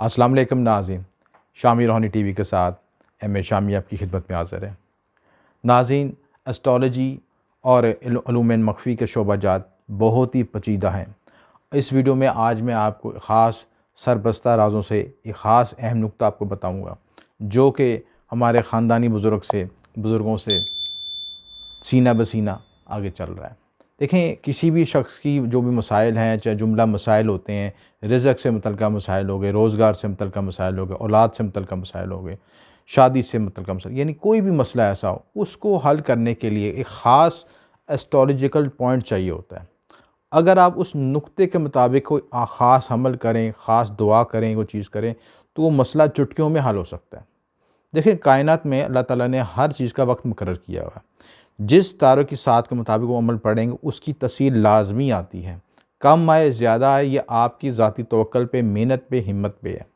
अस्सलाम वालेकुम नाज़रीन, शामी रूहानी टीवी के साथ एम शामी आपकी खिदमत में हाज़िर है। नाज़रीन, एस्ट्रोलॉजी और उलूम मख़फ़ी के शोबाजात बहुत ही पेचीदा हैं। इस वीडियो में आज मैं आपको ख़ास सरबस्ता राज़ों से एक ख़ास अहम नुक्ता आपको बताऊँगा, जो कि हमारे ख़ानदानी बुज़ुर्गों से सीना बसीना आगे चल रहा है। देखें, किसी भी शख्स की जो भी मसाइल हैं, चाहे जुमला मसाइल होते हैं, रिज़्क़ से मुतल्लिक़ मसाइल हो गए, रोज़गार से मुतल्लिक़ मसाइल हो गए, औलाद से मुतल्लिक़ मसाइल हो गए, शादी से मुतल्लिक़ मसाइल, यानी कोई भी मसला ऐसा हो, उसको हल करने के लिए एक ख़ास एस्ट्रोलॉजिकल पॉइंट चाहिए होता है। अगर आप उस नुक्ते के मुताबिक कोई ख़ास अमल करें, ख़ास दुआ करें, कोई चीज़ करें, तो वो मसला चुटकियों में हल हो सकता है। देखिए, कायनात में अल्लाह ताला ने हर चीज़ का वक्त मुकर्रर किया हुआ है। जिस तारों की साथ के मुताबिक वो अमल पढ़ेंगे, उसकी तसीर लाजमी आती है। कम आए ज़्यादा आए, ये आपकी ज़ाती तवक्कुल पे, मेहनत पे, हिम्मत पे है।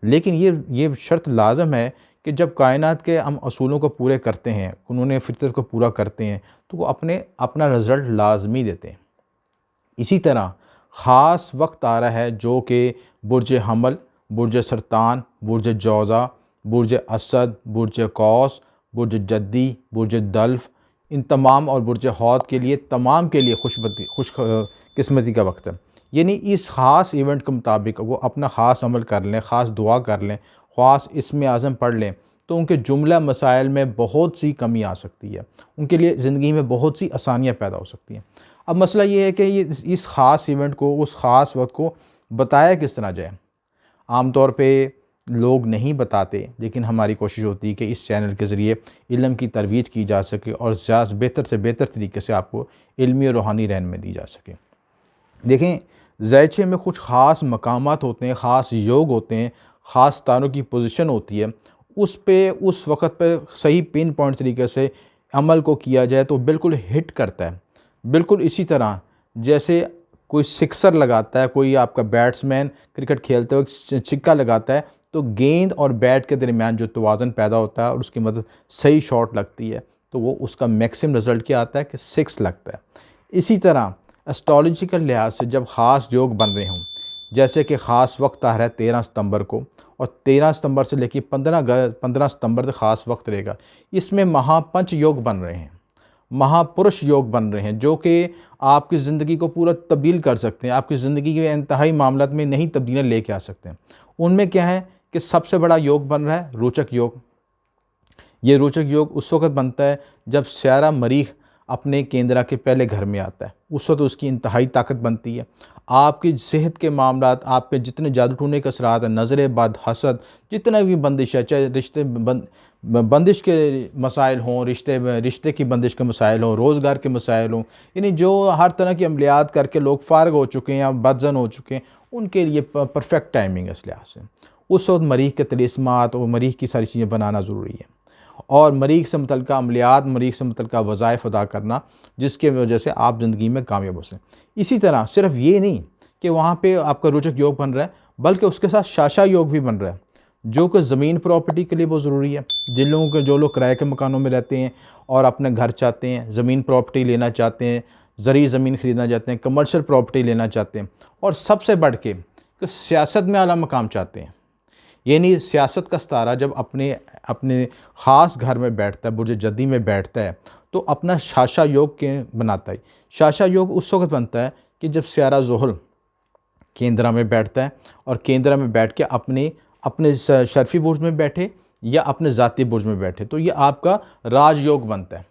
लेकिन ये शर्त लाज़म है कि जब कायनात के हम असूलों को पूरे करते हैं, कानून फितरत को पूरा करते हैं, तो वो अपना रिज़ल्ट लाजमी देते हैं। इसी तरह ख़ास वक्त आ रहा है जो कि बुर्ज हमल, बुर्ज सरतान, बुर्ज जौज़ा, बुर्ज असद, बुर्ज कौस, बुर्ज जद्दी, बुर्ज दल्फ, इन तमाम और बुर्ज हौद के लिए तमाम के लिए खुश किस्मती का वक्त है। यानी इस ख़ास इवेंट के मुताबिक वो अपना ख़ास अमल कर लें, ख़ास दुआ कर लें, ख़ास इसमें आज़म पढ़ लें, तो उनके जुमला मसाइल में बहुत सी कमी आ सकती है। उनके लिए ज़िंदगी में बहुत सी आसानियाँ पैदा हो सकती हैं। अब मसला ये है कि ये इस ख़ास इवेंट को, उस ख़ास वक्त को बताया किस तरह जाए। आम तौर पे लोग नहीं बताते, लेकिन हमारी कोशिश होती है कि इस चैनल के ज़रिए इल्म की तरवीज की जा सके और ज़्यादा बेहतर से बेहतर तरीके से आपको इल्मी और रूहानी रहनुमाई दी जा सके। देखें, ज़ैचे में कुछ ख़ास मकामात होते हैं, ख़ास योग होते हैं, ख़ास तारों की पोजीशन होती है। उस पे उस वक़्त पे सही पिन पॉइंट तरीके से अमल को किया जाए तो बिल्कुल हिट करता है। बिल्कुल इसी तरह जैसे कोई सिक्सर लगाता है, कोई आपका बैट्समैन क्रिकेट खेलते हुए छिक्का लगाता है, तो गेंद और बैट के दरमियान जो तवाज़ुन पैदा होता है और उसकी मदद सही शॉट लगती है, तो वो उसका मैक्सिमम रिज़ल्ट क्या आता है कि 6 लगता है। इसी तरह एस्ट्रोलॉजिकल लिहाज से जब ख़ास योग बन रहे हों, जैसे कि ख़ास वक्त आ रहा है 13 सितंबर को, और 13 सितंबर से लेकर 15 सितंबर तक ख़ास वक्त रहेगा। इसमें महापंच योग बन रहे हैं, महापुरुष योग बन रहे हैं, जो कि आपकी ज़िंदगी को पूरा तब्दील कर सकते हैं, आपकी ज़िंदगी के इंतहाई मामलात में नई तब्दीलियाँ लेके आ सकते हैं। उनमें क्या है कि सबसे बड़ा योग बन रहा है रोचक योग। ये रोचक योग उस वक़्त बनता है जब स्यारा मरीख़ अपने केंद्रा के पहले घर में आता है। उस वक़्त उसकी इंतहाई ताकत बनती है। आपकी सेहत के मामलात, आपके जितने जादू टूने के असरात हैं, नज़र बद, हसद, जितना भी बंदिश है, चाहे बंदिश के मसाइल हों, रिश्ते की बंदिश के मसाइल हों, रोज़गार के मसाइल हों, यानी जो हर तरह की अमलियात करके लोग फ़ारिग हो चुके हैं या बदज़न हो चुके हैं, उनके लिए परफेक्ट टाइमिंग है इस लिहाज से। उस वक्त मरीख़ के तिलिस्मात और मरीख़ की सारी चीज़ें बनाना ज़रूरी है, और मरीख़ से मुतल्लिक़ अमलियात, मरीख़ से मुतल्लिक़ वज़ाइफ़ अदा करना, जिसके वजह से आप ज़िंदगी में कामयाब हो सकें। इसी तरह सिर्फ़ ये नहीं कि वहाँ पे आपका रोचक योग बन रहा है, बल्कि उसके साथ शाशा योग भी बन रहा है, जो कि ज़मीन प्रॉपर्टी के लिए बहुत ज़रूरी है। जो लोग किराए के मकानों में रहते हैं और अपने घर चाहते हैं, ज़मीन प्रॉपर्टी लेना चाहते हैं, ज़रूरी ज़मीन ख़रीदना चाहते हैं, कमर्शियल प्रॉपर्टी लेना चाहते हैं, और सबसे बढ़ के कि सियासत में आला मकाम चाहते हैं, यानी सियासत का सितारा जब अपने ख़ास घर में बैठता है, बुर्ज जद्दी में बैठता है, तो अपना शाशा योग के बनाता है। शाशा योग उस वक्त बनता है कि जब स्यारा ज़ुहल केंद्रा में बैठता है, और केंद्रा में बैठ के अपने शर्फ़ी बुर्ज में बैठे या अपने ज़ाती बुर्ज में बैठे, तो ये आपका राजयोग बनता है।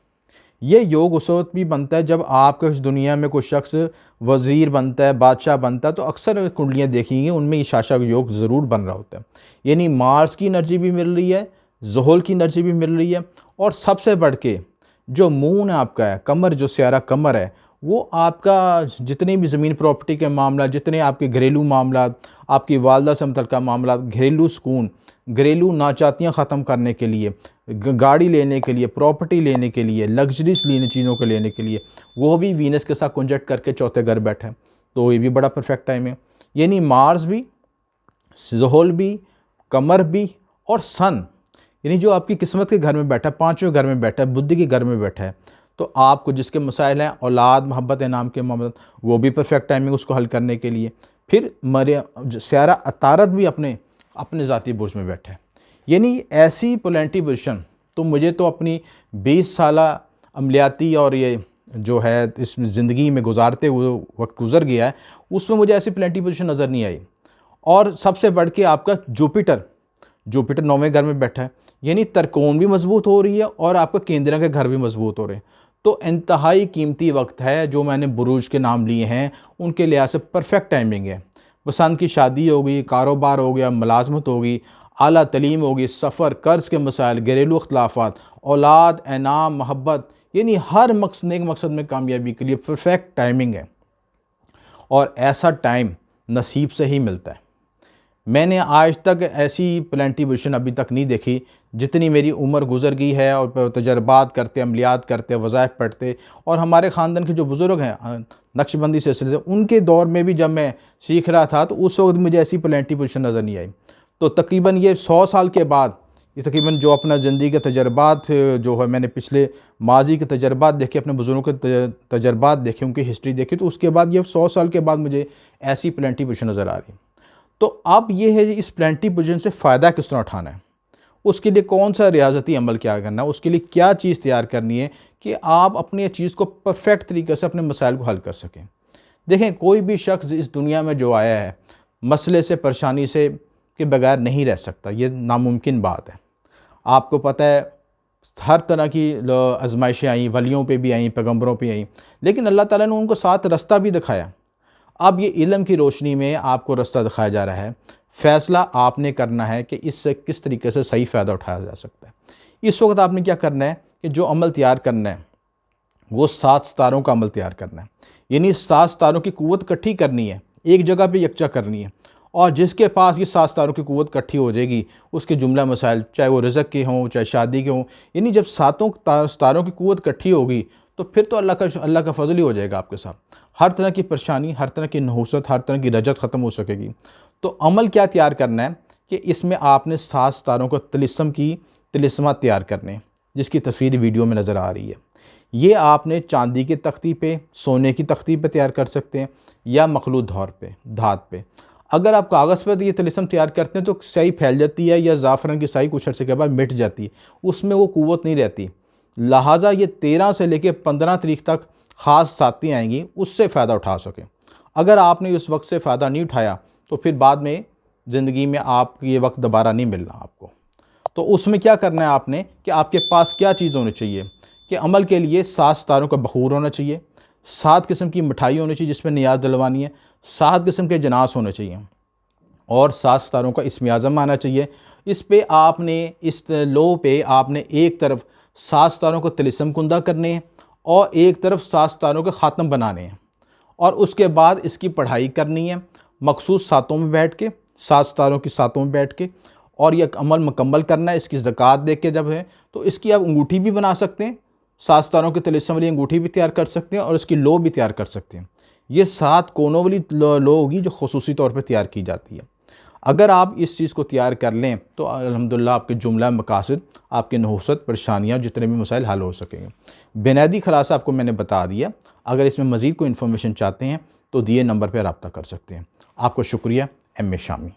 ये योग उस वक्त भी बनता है जब आपके इस दुनिया में कोई शख्स वज़ीर बनता है, बादशाह बनता है, तो अक्सर कुंडलियाँ देखेंगी, उनमें ये शाशा योग ज़रूर बन रहा होता है। यानी मार्स की एनर्जी भी मिल रही है, ज़ुहल की एनर्जी भी मिल रही है, और सबसे बढ़ के जो मून आपका है, कमर, जो स्यारा कमर है, वो आपका जितनी भी ज़मीन प्रॉपर्टी के मामला, जितने आपके घरेलू मामला, आपकी वालदा से मुतल्लिक़ मामला, घरेलू सुकून, घरेलू नाचातियाँ ख़त्म करने के लिए, गाड़ी लेने के लिए, प्रॉपर्टी लेने के लिए, लग्जरीज लेने चीज़ों को लेने के लिए, वो भी वीनस के साथ कंजक्ट करके चौथे घर बैठे, तो ये भी बड़ा परफेक्ट टाइम है। यानी मार्स भी, ज़ुहल भी, कमर भी, और सन, यानी जो आपकी किस्मत के घर में बैठा है, 5वें घर में बैठा है, बुद्धि के घर में बैठा है, तो आपको जिसके मसाइल हैं, औलाद, मोहब्बत, इनाम के मामले, वो भी परफेक्ट टाइमिंग उसको हल करने के लिए। फिर स्यारा अतारत भी अपने अपने ज़ाती बुर्ज में बैठा है। यानी ऐसी प्लानिटरी पोजीशन तो मुझे तो अपनी 20 साला अमलियाती और ये जो है इस ज़िंदगी में गुजारते हुए वक्त गुजर गया है, उसमें मुझे ऐसी प्लानिटरी पोजीशन नज़र नहीं आई। और सबसे बढ़ के आपका जुपिटर 9वें घर में बैठा है, यानी तरकोण भी मजबूत हो रही है और आपका केंद्र के घर भी मजबूत हो रहे हैं। तो इंतहाई कीमती वक्त है जो मैंने बुरूज के नाम लिए हैं, उनके लिहाज से परफेक्ट टाइमिंग है। पसंद की शादी होगी, कारोबार हो गया, मुलाजमत होगी, आला तलीम होगी, सफ़र, कर्ज़ के मसाइल, घरेलू अख्तलाफात, औलाद, इनाम, मोहब्बत, यानी हर नेक मकसद में कामयाबी के लिए परफेक्ट टाइमिंग है। और ऐसा टाइम नसीब से ही मिलता है। मैंने आज तक ऐसी प्लानिटरी पोजीशन अभी तक नहीं देखी, जितनी मेरी उम्र गुजर गई है और तजर्बात करते, अमलियात करते, वज़ाइफ पढ़ते, और हमारे ख़ानदान के जो बुज़ुर्ग हैं नक्शबंदी सिलसिले से, उनके दौर में भी जब मैं सीख रहा था तो उस वक्त मुझे ऐसी प्लानिटरी पोजीशन नज़र नहीं आई। तो तकरीबन ये 100 साल के बाद, ये तकरीबन जो अपना ज़िंदगी के तजर्बात जो है, मैंने पिछले माजी के तजर्बात देखे, अपने बुज़ुर्गों के तजर्बात देखे, उनकी हिस्ट्री देखी, तो उसके बाद ये 100 साल के बाद मुझे ऐसी प्लानिटरी पोजीशन नज़र आ रही। तो अब ये है इस प्लानिटरी पोजीशन से फ़ायदा किस तरह उठाना है, उसके लिए कौन सा रियाजती अमल क्या करना है, उसके लिए क्या चीज़ तैयार करनी है कि आप अपनी चीज़ को परफेक्ट तरीके से अपने मसाइल को हल कर सकें। देखें, कोई भी शख्स इस दुनिया में जो आया है मसले से, परेशानी से के बगैर नहीं रह सकता, ये नामुमकिन बात है। आपको पता है हर तरह की आजमाइशें आई, वलियों पे भी आई, पैगम्बरों पे आई, लेकिन अल्लाह ताला ने उनको साथ रास्ता भी दिखाया। अब ये इल्म की रोशनी में आपको रास्ता दिखाया जा रहा है, फ़ैसला आपने करना है कि इससे किस तरीके से सही फ़ायदा उठाया जा सकता है। इस वक्त आपने क्या करना है कि जो अमल तैयार करना है वो 7 सितारों का अमल तैयार करना है, यानी 7 सितारों की क़ुव्वत इकट्ठी करनी है, एक जगह पे यकजा करनी है। और जिसके पास ये 7 सितारों की क़ुव्वत इकट्ठी हो जाएगी, उसके जुमला मसाइल, चाहे वो रिज़्क़ के हों, चाहे शादी के हों, यानी जब 7 सितारों की क़ुव्वत इकट्ठी होगी तो फिर तो अल्लाह का फ़ज़ल ही हो जाएगा आपके साथ। हर तरह की परेशानी, हर तरह की नहुसत, हर तरह की रजत ख़त्म हो सकेगी। तो अमल क्या तैयार करना है कि इसमें आपने 7 सितारों को तिलिस्मात तैयार करने, जिसकी तस्वीर वीडियो में नज़र आ रही है। ये आपने चांदी की तख्ती पे, सोने की तख्ती पे तैयार कर सकते हैं, या मखलूत धात पे। अगर आप कागज़ पर ये तिलिस्म तैयार करते हैं तो स्याही फैल जाती है, या ज़ाफ़रान की स्याही कुछ अर्से के बाद मिट जाती है, उसमें वो क़ुव्वत नहीं रहती। लिहाजा ये 13 से लेकर 15 तारीख तक ख़ास साथी आएंगी, उससे फ़ायदा उठा सकें। अगर आपने उस वक्त से फ़ायदा नहीं उठाया तो फिर बाद में ज़िंदगी में आप ये वक्त दोबारा नहीं मिलना आपको। तो उसमें क्या करना है आपने कि आपके पास क्या चीज़ होनी चाहिए कि अमल के लिए 7 सितारों का बखूर होना चाहिए, 7 किस्म की मिठाई होनी चाहिए जिसमें नियाज दिलवानी है, 7 किस्म के जनास होने चाहिए, और 7 सितारों का इस्म आज़म आना चाहिए। इस पे आपने, इस लो पे आपने एक तरफ 7 सितारों को तिलिस्म कुंदा करने हैं और एक तरफ 7 सितारों के ख़ात्म बनाने हैं, और उसके बाद इसकी पढ़ाई करनी है मखसूस सातों में बैठ के, 7 सितारों की सातों में बैठ के, और यह अमल मुकम्मल करना है। इसकी ज़कात देख के जब है तो इसकी आप अंगूठी भी बना सकते हैं, 7 सितारों के तिलिस्म वाली अंगूठी भी तैयार कर सकते हैं, और इसकी लो भी तैयार कर सकते हैं। ये 7 कोनों वाली लो होगी जो खुसूसी तौर पर तैयार की जाती है। अगर आप इस चीज़ को तैयार कर लें तो अल्हम्दुलिल्लाह आपके जुमला मकासद, आपके नहुसत, परेशानियाँ, जितने भी मसाइल हल हो सकेंगे। बुनियादी खुलासा आपको मैंने बता दिया। अगर इसमें मज़ीद कोई इन्फॉर्मेशन चाहते हैं तो दिए नंबर पर रब्ता कर सकते हैं। आपको शुक्रिया। M A Shami.